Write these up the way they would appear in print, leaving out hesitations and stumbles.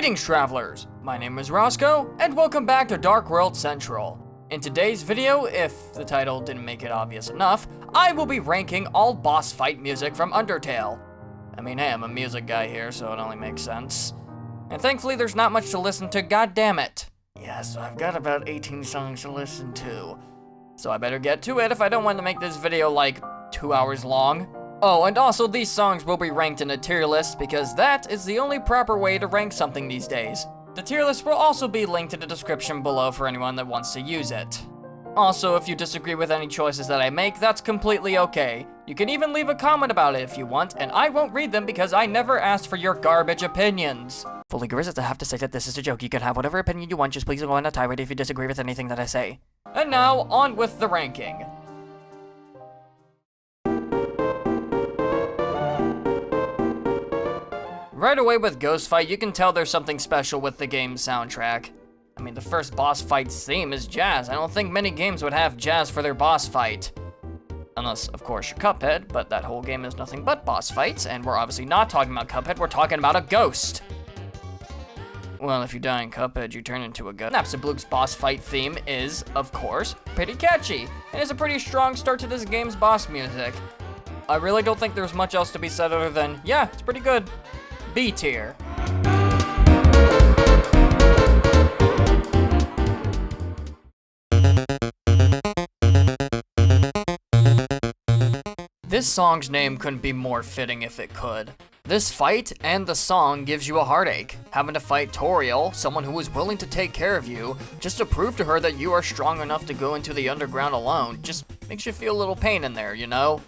Greetings, travelers! My name is Roscoe, and welcome back to Dark World Central. In today's video, if the title didn't make it obvious enough, I will be ranking all boss fight music from Undertale. I mean, hey, I'm a music guy here, so it only makes sense. And thankfully, there's not much to listen to, goddammit. Yeah, so I've got about 18 songs to listen to. So I better get to it if I don't want to make this video like 2 hours long. Oh, and also these songs will be ranked in a tier list because that is the only proper way to rank something these days. The tier list will also be linked in the description below for anyone that wants to use it. Also, if you disagree with any choices that I make, that's completely okay. You can even leave a comment about it if you want, and I won't read them because I never asked for your garbage opinions. Fully grizz, I have to say that this is a joke. You can have whatever opinion you want, just please go on a tirade if you disagree with anything that I say. And now, on with the ranking. Right away with Ghost Fight, you can tell there's something special with the game's soundtrack. I mean, the first boss fight's theme is jazz. I don't think many games would have jazz for their boss fight. Unless, of course, you're Cuphead, but that whole game is nothing but boss fights, and we're obviously not talking about Cuphead, we're talking about a ghost. Well, if you die in Cuphead, you turn into a ghost. Napstablook's boss fight theme is, of course, pretty catchy, and is a pretty strong start to this game's boss music. I really don't think there's much else to be said other than, yeah, it's pretty good. B tier. This song's name couldn't be more fitting if it could. This fight and the song gives you a heartache. Having to fight Toriel, someone who is willing to take care of you, just to prove to her that you are strong enough to go into the underground alone, just makes you feel a little pain in there, you know?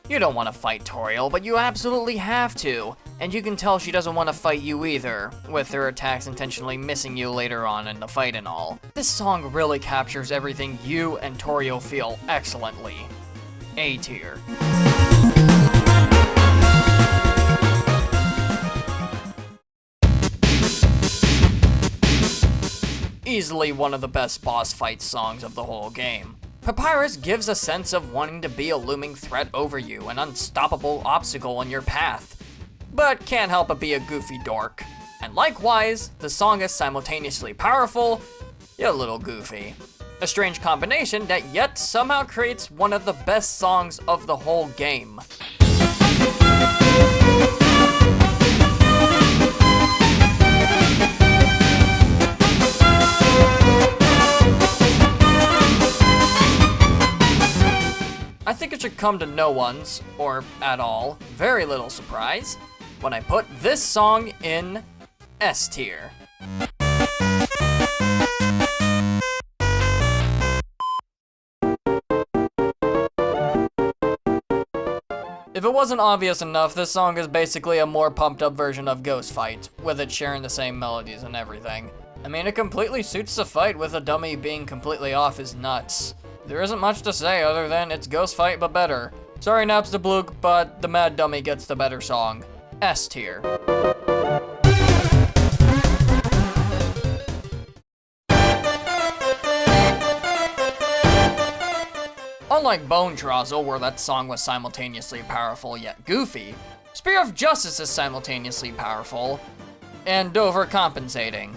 You don't want to fight Toriel, but you absolutely have to. And you can tell she doesn't want to fight you either, with her attacks intentionally missing you later on in the fight and all. This song really captures everything you and Toriel feel excellently. A tier. Easily one of the best boss fight songs of the whole game. Papyrus gives a sense of wanting to be a looming threat over you, an unstoppable obstacle in your path, but can't help but be a goofy dork. And likewise, the song is simultaneously powerful, yet a little goofy. A strange combination that yet somehow creates one of the best songs of the whole game. I think it should come to no one's, or at all, very little surprise, when I put this song in S tier. If it wasn't obvious enough, this song is basically a more pumped up version of Ghost Fight, with it sharing the same melodies and everything. I mean, it completely suits the fight with a dummy being completely off his nuts. There isn't much to say other than it's Ghost Fight but better. Sorry Napstablook, but the Mad Dummy gets the better song. S tier. Unlike Bonetrousle, where that song was simultaneously powerful yet goofy, Spear of Justice is simultaneously powerful and overcompensating.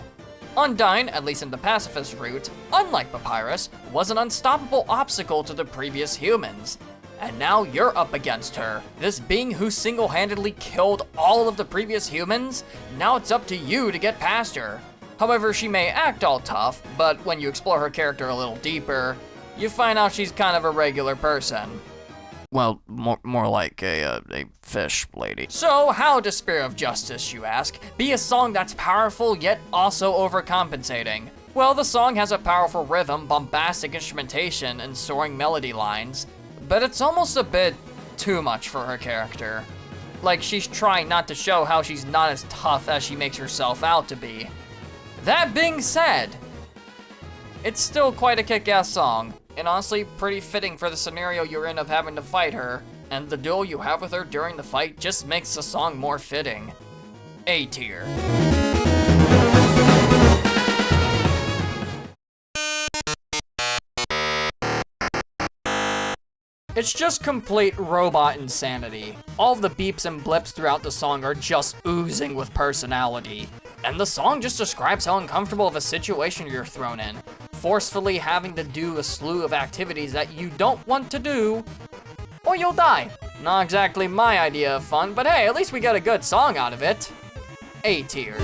Undyne, at least in the pacifist route, unlike Papyrus, was an unstoppable obstacle to the previous humans. And now you're up against her, this being who single-handedly killed all of the previous humans. Now it's up to you to get past her. However, she may act all tough, but when you explore her character a little deeper, you find out she's kind of a regular person. Well, more like a fish lady. So how does Spear of Justice, you ask, be a song that's powerful yet also overcompensating? Well, the song has a powerful rhythm, bombastic instrumentation, and soaring melody lines, but it's almost a bit too much for her character. Like she's trying not to show how she's not as tough as she makes herself out to be. That being said, it's still quite a kick-ass song. And honestly, pretty fitting for the scenario you're in of having to fight her, and the duel you have with her during the fight just makes the song more fitting. A tier. It's just complete robot insanity. All of the beeps and blips throughout the song are just oozing with personality. And the song just describes how uncomfortable of a situation you're thrown in, forcefully having to do a slew of activities that you don't want to do, or you'll die. Not exactly my idea of fun, but hey, at least we got a good song out of it. A tier.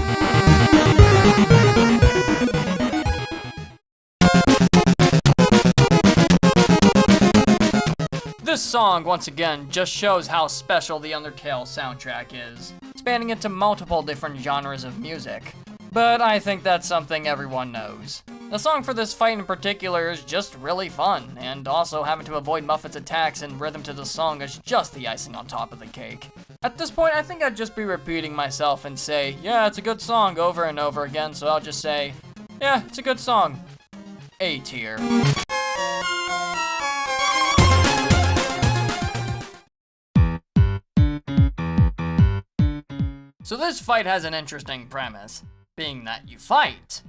This song, once again, just shows how special the Undertale soundtrack is, spanning into multiple different genres of music. But I think that's something everyone knows. The song for this fight in particular is just really fun, and also having to avoid Muffet's attacks and rhythm to the song is just the icing on top of the cake. At this point, I think I'd just be repeating myself and say, yeah, it's a good song over and over again, so I'll just say, yeah, it's a good song. A tier. So this fight has an interesting premise, being that you fight,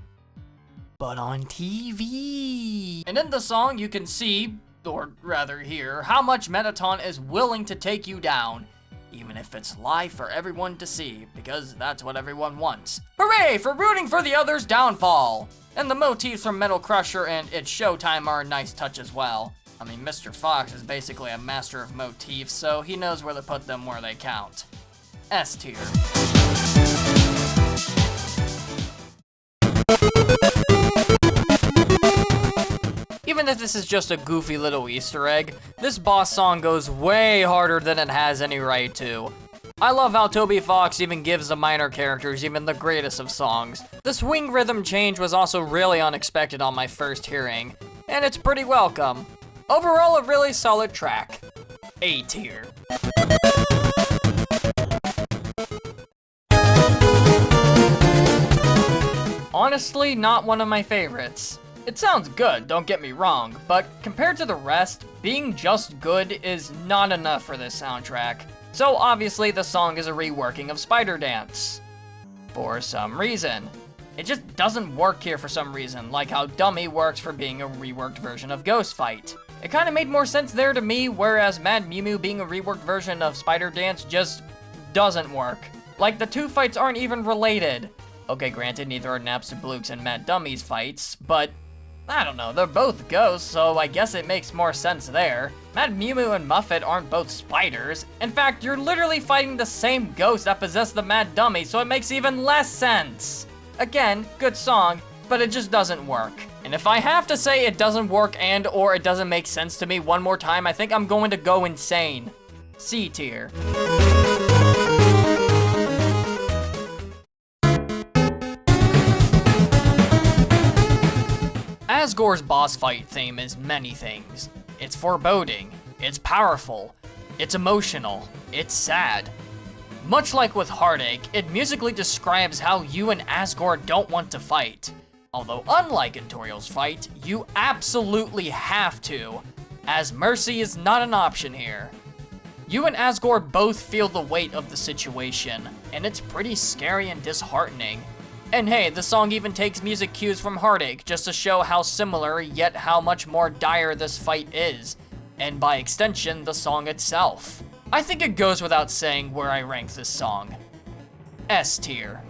but on TV. And in the song you can see, or rather hear, how much Mettaton is willing to take you down, even if it's live for everyone to see, because that's what everyone wants. Hooray for rooting for the other's downfall! And the motifs from Metal Crusher and It's Showtime are a nice touch as well. I mean, Mr. Fox is basically a master of motifs, so he knows where to put them where they count. S tier. Even if this is just a goofy little Easter egg, this boss song goes way harder than it has any right to. I love how Toby Fox even gives the minor characters even the greatest of songs. The swing rhythm change was also really unexpected on my first hearing, and it's pretty welcome. Overall, a really solid track. A tier. Honestly, not one of my favorites. It sounds good, don't get me wrong, but compared to the rest, being just good is not enough for this soundtrack. So obviously the song is a reworking of Spider Dance. For some reason. It just doesn't work here for some reason, like how Dummy works for being a reworked version of Ghost Fight. It kinda made more sense there to me, whereas Mad Mew Mew being a reworked version of Spider Dance just doesn't work. Like, the two fights aren't even related. Okay, granted, neither are Naps to Blooks and Mad Dummy's fights, but I don't know, they're both ghosts, so I guess it makes more sense there. Mad Mew Mew and Muffet aren't both spiders. In fact, you're literally fighting the same ghost that possessed the Mad Dummy, so it makes even less sense. Again, good song, but it just doesn't work. And if I have to say it doesn't work and or it doesn't make sense to me one more time, I think I'm going to go insane. C tier. Asgore's boss fight theme is many things. It's foreboding, it's powerful, it's emotional, it's sad. Much like with Heartache, it musically describes how you and Asgore don't want to fight. Although unlike in Toriel's fight, you absolutely have to, as mercy is not an option here. You and Asgore both feel the weight of the situation, and it's pretty scary and disheartening. And hey, the song even takes music cues from Heartache just to show how similar, yet how much more dire this fight is, and by extension, the song itself. I think it goes without saying where I rank this song. S tier.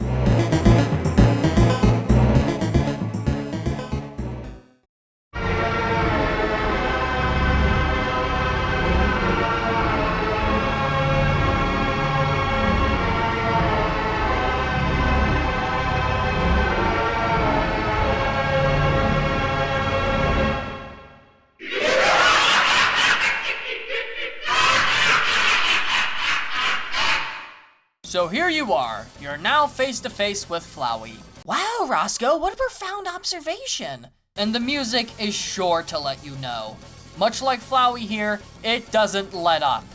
So here you are, you're now face to face with Flowey. Wow, Roscoe, what a profound observation. And the music is sure to let you know. Much like Flowey here, it doesn't let up.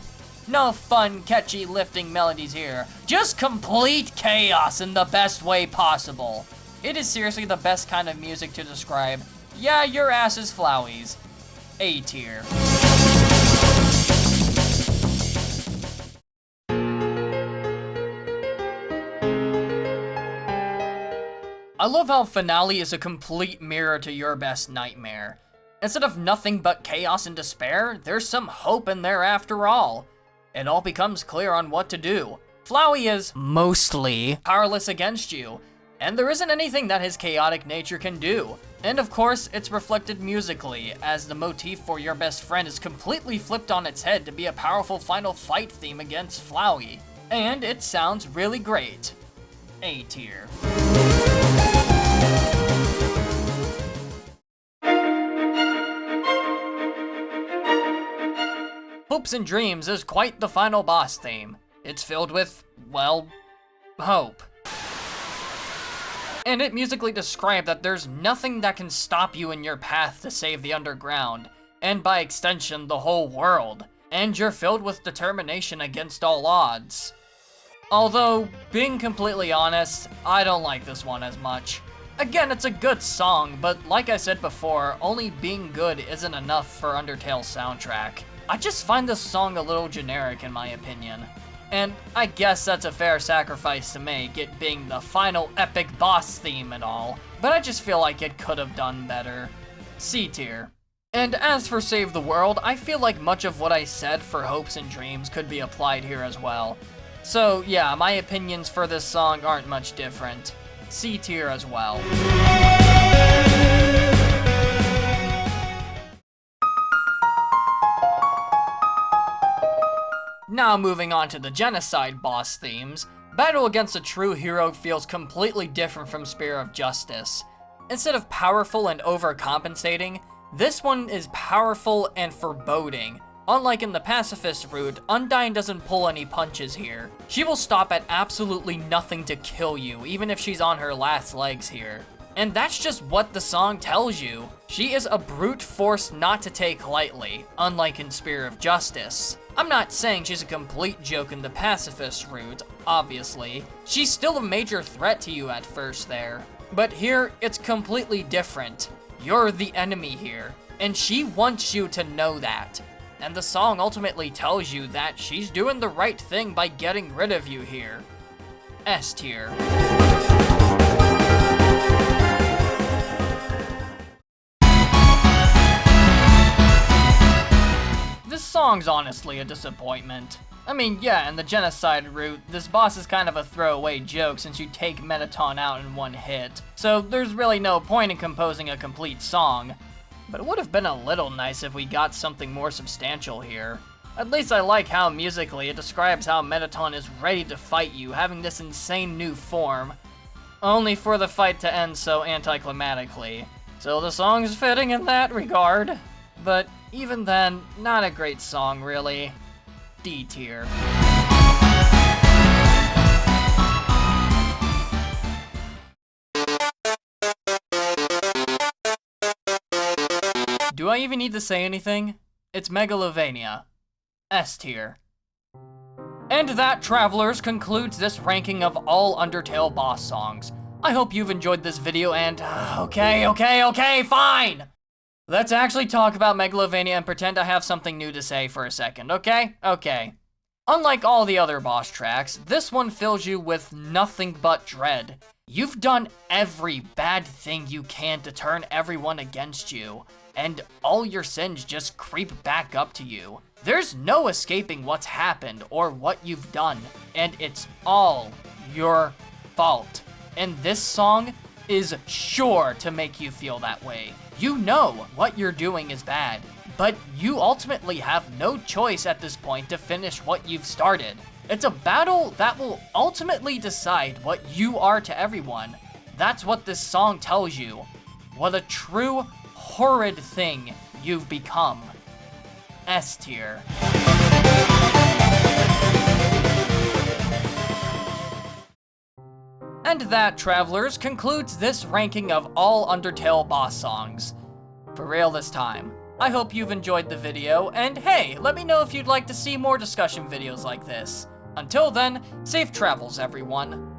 No fun, catchy, lifting melodies here. Just complete chaos in the best way possible. It is seriously the best kind of music to describe, yeah, your ass is Flowey's. A tier. I love how Finale is a complete mirror to Your Best Nightmare. Instead of nothing but chaos and despair, there's some hope in there after all. It all becomes clear on what to do. Flowey is mostly powerless against you, and there isn't anything that his chaotic nature can do. And of course, it's reflected musically, as the motif for Your Best Friend is completely flipped on its head to be a powerful final fight theme against Flowey. And it sounds really great. A tier. Hopes and Dreams is quite the final boss theme. It's filled with, well, hope. And it musically described that there's nothing that can stop you in your path to save the underground, and by extension, the whole world. And you're filled with determination against all odds. Although, being completely honest, I don't like this one as much. Again, it's a good song, but like I said before, only being good isn't enough for Undertale's soundtrack. I just find this song a little generic in my opinion. And I guess that's a fair sacrifice to make, it being the final epic boss theme and all, but I just feel like it could have done better. C tier. And as for Save the World, I feel like much of what I said for Hopes and Dreams could be applied here as well. So yeah, my opinions for this song aren't much different. C tier as well. Now moving on to the Genocide boss themes, Battle Against a True Hero feels completely different from Spear of Justice. Instead of powerful and overcompensating, this one is powerful and foreboding. Unlike in the Pacifist route, Undyne doesn't pull any punches here. She will stop at absolutely nothing to kill you, even if she's on her last legs here. And that's just what the song tells you. She is a brute force not to take lightly, unlike in Spear of Justice. I'm not saying she's a complete joke in the Pacifist route, obviously. She's still a major threat to you at first there. But here, it's completely different. You're the enemy here, and she wants you to know that. And the song ultimately tells you that she's doing the right thing by getting rid of you here. S tier. This song's honestly a disappointment. I mean, yeah, in the Genocide route, this boss is kind of a throwaway joke since you take Mettaton out in one hit, so there's really no point in composing a complete song. But it would have been a little nice if we got something more substantial here. At least I like how musically it describes how Mettaton is ready to fight you, having this insane new form, only for the fight to end so anticlimactically. So the song's fitting in that regard, but even then, not a great song really. D tier. Do I even need to say anything? It's Megalovania. S tier. And that, travelers, concludes this ranking of all Undertale boss songs. I hope you've enjoyed this video and, okay, fine! Let's actually talk about Megalovania and pretend I have something new to say for a second, okay? Okay. Unlike all the other boss tracks, this one fills you with nothing but dread. You've done every bad thing you can to turn everyone against you, and all your sins just creep back up to you. There's no escaping what's happened or what you've done, and it's all your fault. And this song is sure to make you feel that way. You know what you're doing is bad, but you ultimately have no choice at this point to finish what you've started. It's a battle that will ultimately decide what you are to everyone. That's what this song tells you. What a true, horrid thing you've become. S tier. And that, travelers, concludes this ranking of all Undertale boss songs. For real this time. I hope you've enjoyed the video, and hey, let me know if you'd like to see more discussion videos like this. Until then, safe travels everyone.